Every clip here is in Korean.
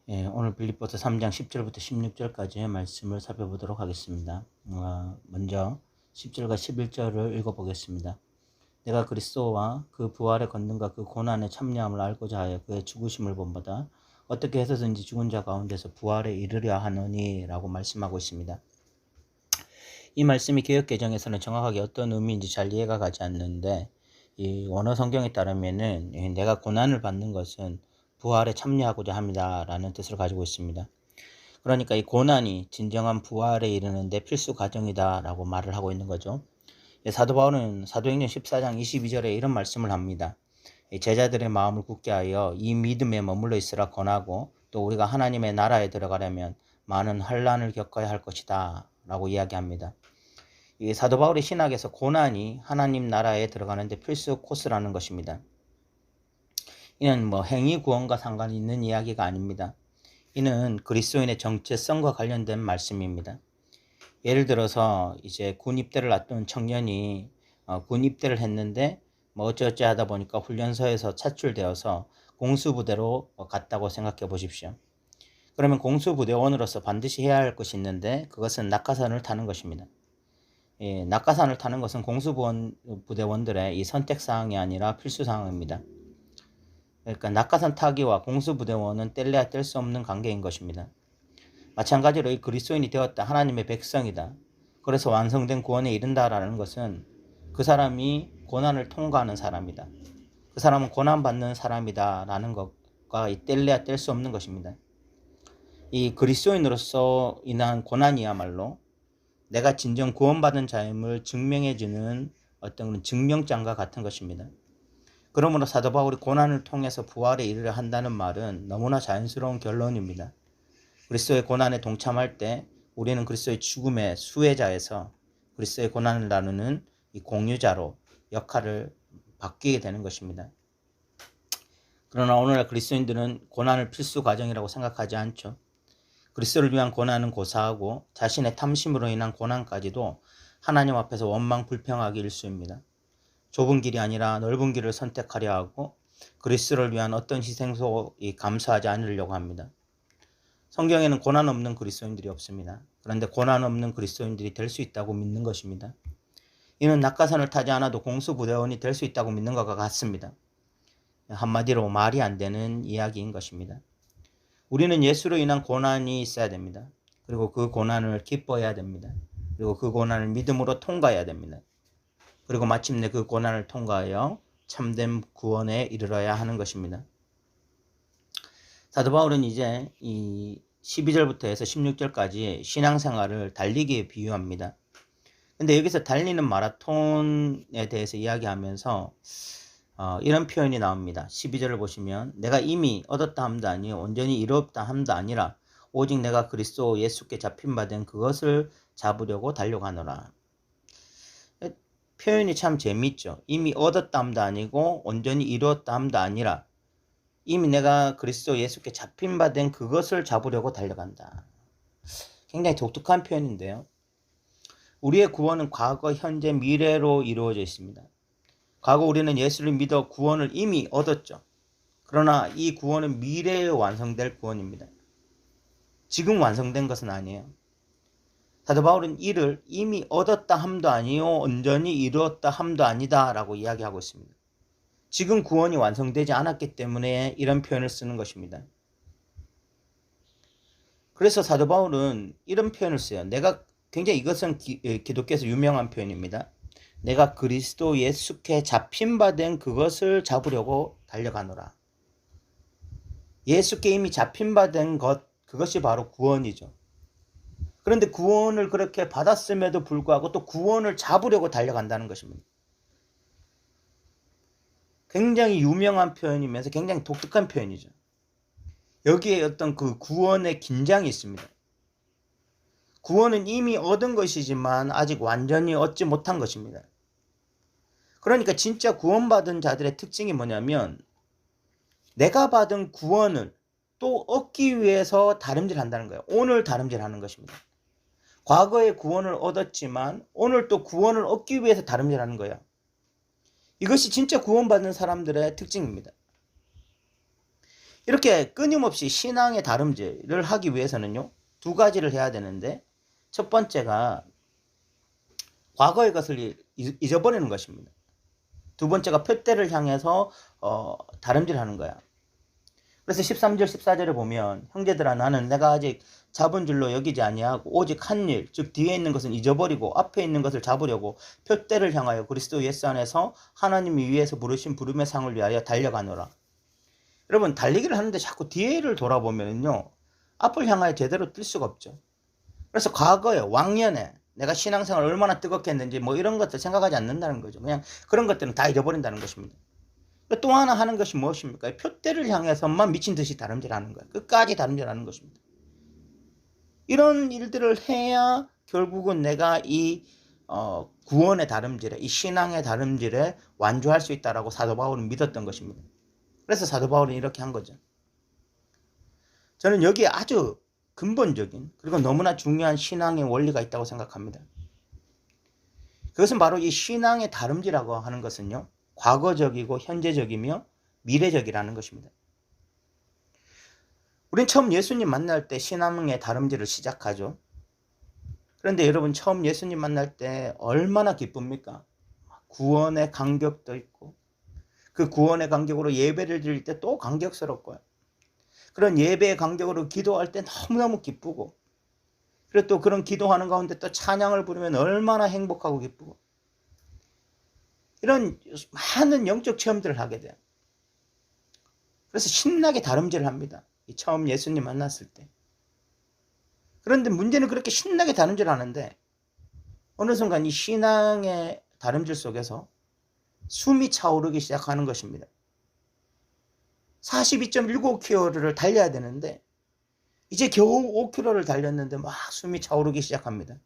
오늘 빌립보서 3장 10절부터 16절까지의 말씀을 살펴보도록 하겠습니다. 먼저 10절과 11절을 읽어보겠습니다. 내가 그리스도와 그 부활의 권능과 그 고난의 참여함을 알고자 하여 그의 죽으심을 본보다 어떻게 해서든지 죽은 자 가운데서 부활에 이르려 하노니 라고 말씀하고 있습니다. 이 말씀이 개역개정에서는 정확하게 어떤 의미인지 잘 이해가 가지 않는데, 이 원어 성경에 따르면은 내가 고난을 받는 것은 부활에 참여하고자 합니다 라는 뜻을 가지고 있습니다. 그러니까 이 고난이 진정한 부활에 이르는데 필수 과정이다 라고 말을 하고 있는 거죠. 사도 바울은 사도행전 14장 22절에 이런 말씀을 합니다. 제자들의 마음을 굳게 하여 이 믿음에 머물러 있으라 권하고, 또 우리가 하나님의 나라에 들어가려면 많은 환난을 겪어야 할 것이다 라고 이야기합니다. 이 사도 바울의 신학에서 고난이 하나님 나라에 들어가는데 필수 코스라는 것입니다. 이는 행위 구원과 상관이 있는 이야기가 아닙니다. 이는 그리스도인의 정체성과 관련된 말씀입니다. 예를 들어서 이제 군 입대를 앞둔 청년이 군 입대를 했는데 어쩌어쩌 하다 보니까 훈련소에서 차출되어서 공수부대로 갔다고 생각해 보십시오. 그러면 공수부대원으로서 반드시 해야 할 것이 있는데, 그것은 낙하산을 타는 것입니다. 낙하산을 타는 것은 공수부대원들의 이 선택사항이 아니라 필수사항입니다. 그러니까 낙하산 타기와 공수부대원은 뗄래야 뗄 수 없는 관계인 것입니다. 마찬가지로 이 그리스도인이 되었다, 하나님의 백성이다, 그래서 완성된 구원에 이른다라는 것은 그 사람이 고난을 통과하는 사람이다, 그 사람은 고난받는 사람이다 라는 것과 뗄래야 뗄 수 없는 것입니다. 이 그리스도인으로서 인한 고난이야말로 내가 진정 구원받은 자임을 증명해주는 어떤 증명장과 같은 것입니다. 그러므로 사도 바울이 고난을 통해서 부활에 이르려 한다는 말은 너무나 자연스러운 결론입니다. 그리스도의 고난에 동참할 때 우리는 그리스도의 죽음의 수혜자에서 그리스도의 고난을 나누는 이 공유자로 역할을 바뀌게 되는 것입니다. 그러나 오늘날 그리스도인들은 고난을 필수 과정이라고 생각하지 않죠. 그리스도를 위한 고난은 고사하고 자신의 탐심으로 인한 고난까지도 하나님 앞에서 원망 불평하기 일쑤입니다. 좁은 길이 아니라 넓은 길을 선택하려 하고 그리스도를 위한 어떤 희생도 감수하지 않으려고 합니다. 성경에는 고난 없는 그리스도인들이 없습니다. 그런데 고난 없는 그리스도인들이 될 수 있다고 믿는 것입니다. 이는 낙하산을 타지 않아도 공수부대원이 될 수 있다고 믿는 것과 같습니다. 한마디로 말이 안 되는 이야기인 것입니다. 우리는 예수로 인한 고난이 있어야 됩니다. 그리고 그 고난을 기뻐해야 됩니다. 그리고 그 고난을 믿음으로 통과해야 됩니다. 그리고 마침내 그 고난을 통과하여 참된 구원에 이르러야 하는 것입니다. 사도 바울은 이제 이 12절부터 해서 16절까지 신앙생활을 달리기에 비유합니다. 근데 여기서 달리는 마라톤에 대해서 이야기하면서 이런 표현이 나옵니다. 12절을 보시면 내가 이미 얻었다 함도 아니요 온전히 이루었다 함도 아니라 오직 내가 그리스도 예수께 잡힌 바 된 그것을 잡으려고 달려가노라. 표현이 참 재미있죠. 이미 얻었다 함도 아니고 온전히 이루었다 함도 아니라 이미 내가 그리스도 예수께 잡힌 바 된 그것을 잡으려고 달려간다. 굉장히 독특한 표현인데요. 우리의 구원은 과거, 현재, 미래로 이루어져 있습니다. 과거 우리는 예수를 믿어 구원을 이미 얻었죠. 그러나 이 구원은 미래에 완성될 구원입니다. 지금 완성된 것은 아니에요. 사도 바울은 이를 이미 얻었다 함도 아니요 온전히 이루었다 함도 아니다 라고 이야기하고 있습니다. 지금 구원이 완성되지 않았기 때문에 이런 표현을 쓰는 것입니다. 그래서 사도 바울은 이런 표현을 써요. 굉장히 이것은 기독교에서 유명한 표현입니다. 내가 그리스도 예수께 잡힌 바 된 그것을 잡으려고 달려가노라. 예수께 이미 잡힌 바 된 것, 그것이 바로 구원이죠. 그런데 구원을 그렇게 받았음에도 불구하고 또 구원을 잡으려고 달려간다는 것입니다. 굉장히 유명한 표현이면서 굉장히 독특한 표현이죠. 여기에 어떤 그 구원의 긴장이 있습니다. 구원은 이미 얻은 것이지만 아직 완전히 얻지 못한 것입니다. 그러니까 진짜 구원받은 자들의 특징이 뭐냐면 내가 받은 구원을 또 얻기 위해서 다름질한다는 거예요. 오늘 다름질하는 것입니다. 과거에 구원을 얻었지만 오늘 또 구원을 얻기 위해서 다름질하는 거예요. 이것이 진짜 구원받는 사람들의 특징입니다. 이렇게 끊임없이 신앙의 다름질을 하기 위해서는요, 두 가지를 해야 되는데, 첫 번째가 과거의 것을 잊어버리는 것입니다. 두 번째가 표대를 향해서 다름질하는 거야. 그래서 13절 14절에 보면 형제들아 나는 내가 아직 잡은 줄로 여기지 아니하고 오직 한 일, 즉 뒤에 있는 것은 잊어버리고 앞에 있는 것을 잡으려고 표대를 향하여 그리스도 예수 안에서 하나님이 위에서 부르신 부름의 상을 위하여 달려가노라. 여러분, 달리기를 하는데 자꾸 뒤를 돌아보면요, 앞을 향하여 제대로 뛸 수가 없죠. 그래서 과거에, 왕년에 내가 신앙생활을 얼마나 뜨겁게 했는지 뭐 이런 것들 생각하지 않는다는 거죠. 그냥 그런 것들은 다 잊어버린다는 것입니다. 또 하나 하는 것이 무엇입니까? 표대를 향해서만 미친 듯이 다름질하는 거예요. 끝까지 다름질하는 것입니다. 이런 일들을 해야 결국은 내가 이 구원의 다름질에, 이 신앙의 다름질에 완주할 수 있다라고 사도 바울은 믿었던 것입니다. 그래서 사도 바울은 이렇게 한 거죠. 저는 여기에 아주 근본적인 그리고 너무나 중요한 신앙의 원리가 있다고 생각합니다. 그것은 바로 이 신앙의 다름질이라고 하는 것은요, 과거적이고 현재적이며 미래적이라는 것입니다. 우린 처음 예수님 만날 때 신앙의 다름질을 시작하죠. 그런데 여러분, 처음 예수님 만날 때 얼마나 기쁩니까? 구원의 감격도 있고, 그 구원의 감격으로 예배를 드릴 때 또 감격스럽고요. 그런 예배의 감격으로 기도할 때 너무너무 기쁘고, 그리고 또 그런 기도하는 가운데 또 찬양을 부르면 얼마나 행복하고 기쁘고, 이런 많은 영적 체험들을 하게 돼요. 그래서 신나게 다름질을 합니다. 처음 예수님 만났을 때. 그런데 문제는 그렇게 신나게 다름질 하는데 어느 순간 이 신앙의 다름질 속에서 숨이 차오르기 시작하는 것입니다. 42.195km를 달려야 되는데 이제 겨우 5km를 달렸는데 막 숨이 차오르기 시작합니다.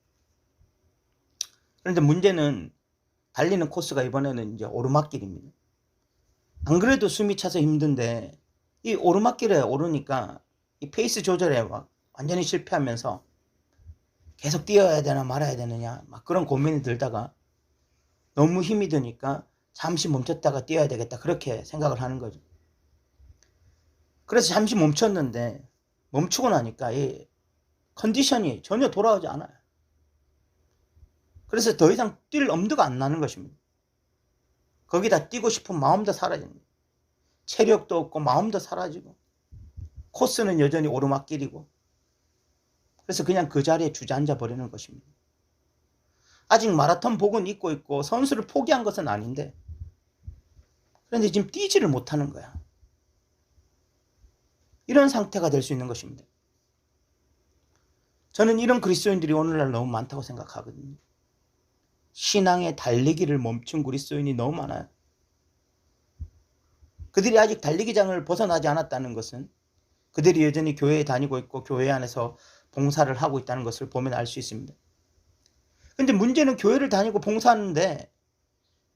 그런데 문제는 달리는 코스가 이번에는 이제 오르막길입니다. 안 그래도 숨이 차서 힘든데 이 오르막길에 오르니까 이 페이스 조절에 막 완전히 실패하면서 계속 뛰어야 되나 말아야 되느냐 막 그런 고민이 들다가 너무 힘이 드니까 잠시 멈췄다가 뛰어야 되겠다 그렇게 생각을 하는 거죠. 그래서 잠시 멈췄는데 멈추고 나니까 이 컨디션이 전혀 돌아오지 않아요. 그래서 더 이상 뛸 엄두가 안 나는 것입니다. 거기다 뛰고 싶은 마음도 사라집니다. 체력도 없고 마음도 사라지고 코스는 여전히 오르막길이고 그래서 그냥 그 자리에 주저앉아 버리는 것입니다. 아직 마라톤 복은 입고 있고 선수를 포기한 것은 아닌데 그런데 지금 뛰지를 못하는 거야. 이런 상태가 될 수 있는 것입니다. 저는 이런 그리스도인들이 오늘날 너무 많다고 생각하거든요. 신앙의 달리기를 멈춘 그리스도인이 너무 많아요. 그들이 아직 달리기장을 벗어나지 않았다는 것은 그들이 여전히 교회에 다니고 있고 교회 안에서 봉사를 하고 있다는 것을 보면 알 수 있습니다. 그런데 문제는 교회를 다니고 봉사하는데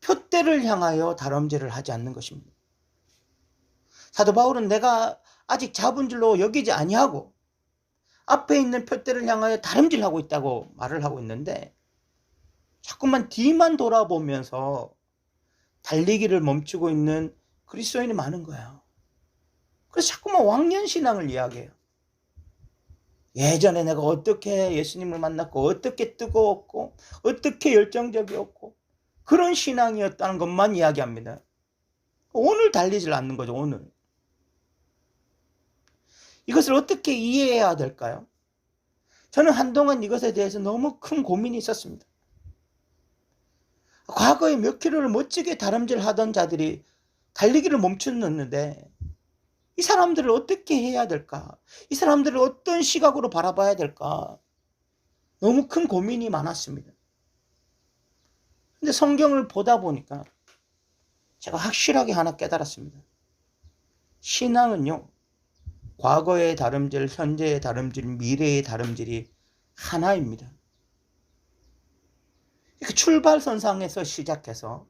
표대를 향하여 다름질을 하지 않는 것입니다. 사도 바울은 내가 아직 잡은 줄로 여기지 아니하고 앞에 있는 표대를 향하여 다름질하고 있다고 말을 하고 있는데 자꾸만 뒤만 돌아보면서 달리기를 멈추고 있는 그리스도인이 많은 거예요. 그래서 자꾸만 왕년신앙을 이야기해요. 예전에 내가 어떻게 예수님을 만났고 어떻게 뜨거웠고 어떻게 열정적이었고 그런 신앙이었다는 것만 이야기합니다. 오늘 달리질 않는 거죠. 오늘. 이것을 어떻게 이해해야 될까요? 저는 한동안 이것에 대해서 너무 큰 고민이 있었습니다. 과거에 몇 킬로를 멋지게 다름질하던 자들이 달리기를 멈췄는데 이 사람들을 어떻게 해야 될까? 이 사람들을 어떤 시각으로 바라봐야 될까? 너무 큰 고민이 많았습니다. 근데 성경을 보다 보니까 제가 확실하게 하나 깨달았습니다. 신앙은요, 과거의 다름질, 현재의 다름질, 미래의 다름질이 하나입니다. 출발선상에서 시작해서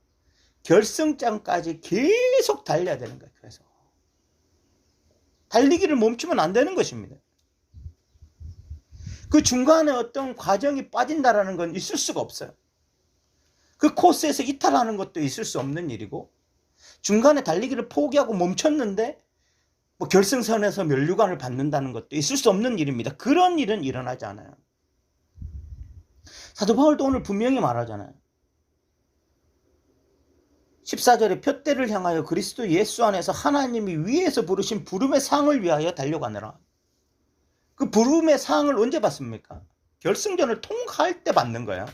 결승장까지 계속 달려야 되는 거예요. 그래서 달리기를 멈추면 안 되는 것입니다. 그 중간에 어떤 과정이 빠진다라는 건 있을 수가 없어요. 그 코스에서 이탈하는 것도 있을 수 없는 일이고 중간에 달리기를 포기하고 멈췄는데 뭐 결승선에서 면류관을 받는다는 것도 있을 수 없는 일입니다. 그런 일은 일어나지 않아요. 사도 바울도 오늘 분명히 말하잖아요. 14절에 표대를 향하여 그리스도 예수 안에서 하나님이 위에서 부르신 부름의 상을 위하여 달려가느라. 그 부름의 상을 언제 받습니까? 결승전을 통과할 때 받는 거예요.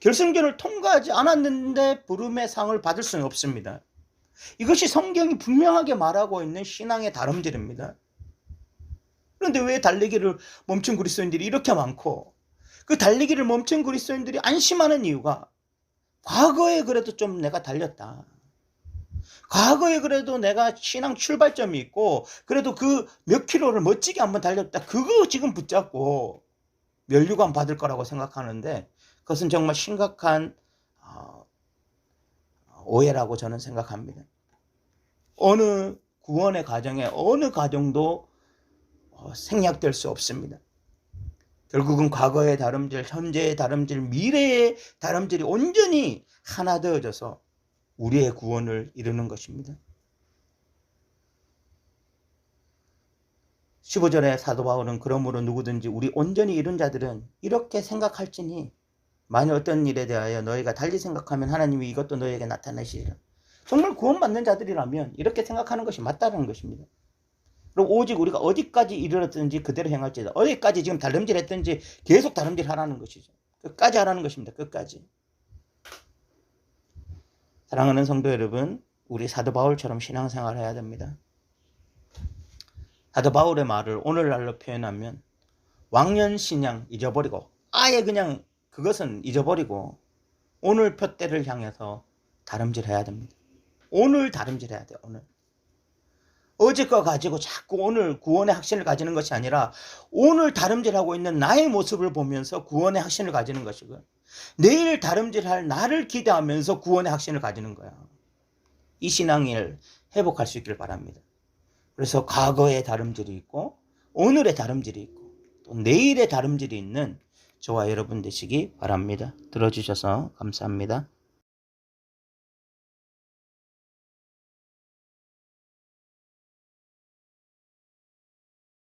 결승전을 통과하지 않았는데 부름의 상을 받을 수는 없습니다. 이것이 성경이 분명하게 말하고 있는 신앙의 다름질입니다. 그런데 왜 달리기를 멈춘 그리스도인들이 이렇게 많고, 그 달리기를 멈춘 그리스도인들이 안심하는 이유가, 과거에 그래도 좀 내가 달렸다. 과거에 그래도 내가 신앙 출발점이 있고, 그래도 그 몇 킬로를 멋지게 한번 달렸다. 그거 지금 붙잡고 면류관 받을 거라고 생각하는데, 그것은 정말 심각한 오해라고 저는 생각합니다. 어느 구원의 과정에 어느 과정도 생략될 수 없습니다. 결국은 과거의 다름질, 현재의 다름질, 미래의 다름질이 온전히 하나 되어져서 우리의 구원을 이루는 것입니다. 15절에 사도 바울은 그러므로 누구든지 우리 온전히 이룬 자들은 이렇게 생각할지니 만일 어떤 일에 대하여 너희가 달리 생각하면 하나님이 이것도 너희에게 나타내시리라. 정말 구원받는 자들이라면 이렇게 생각하는 것이 맞다는 것입니다. 그리고 오직 우리가 어디까지 이르렀든지 그대로 행할지다. 어디까지 지금 다름질 했든지 계속 다름질 하라는 것이죠. 끝까지 하라는 것입니다. 끝까지. 사랑하는 성도 여러분, 우리 사도 바울처럼 신앙생활을 해야 됩니다. 사도 바울의 말을 오늘날로 표현하면 왕년신앙 잊어버리고 아예 그냥 그것은 잊어버리고 오늘 표대를 향해서 다름질해야 됩니다. 오늘 다름질해야 돼요. 오늘. 어제 거 가지고 자꾸 오늘 구원의 확신을 가지는 것이 아니라 오늘 다름질하고 있는 나의 모습을 보면서 구원의 확신을 가지는 것이고요. 내일 다름질할 나를 기대하면서 구원의 확신을 가지는 거야. 이 신앙을 회복할 수 있길 바랍니다. 그래서 과거의 다름질이 있고 오늘의 다름질이 있고 또 내일의 다름질이 있는 저와 여러분 되시기 바랍니다. 들어주셔서 감사합니다.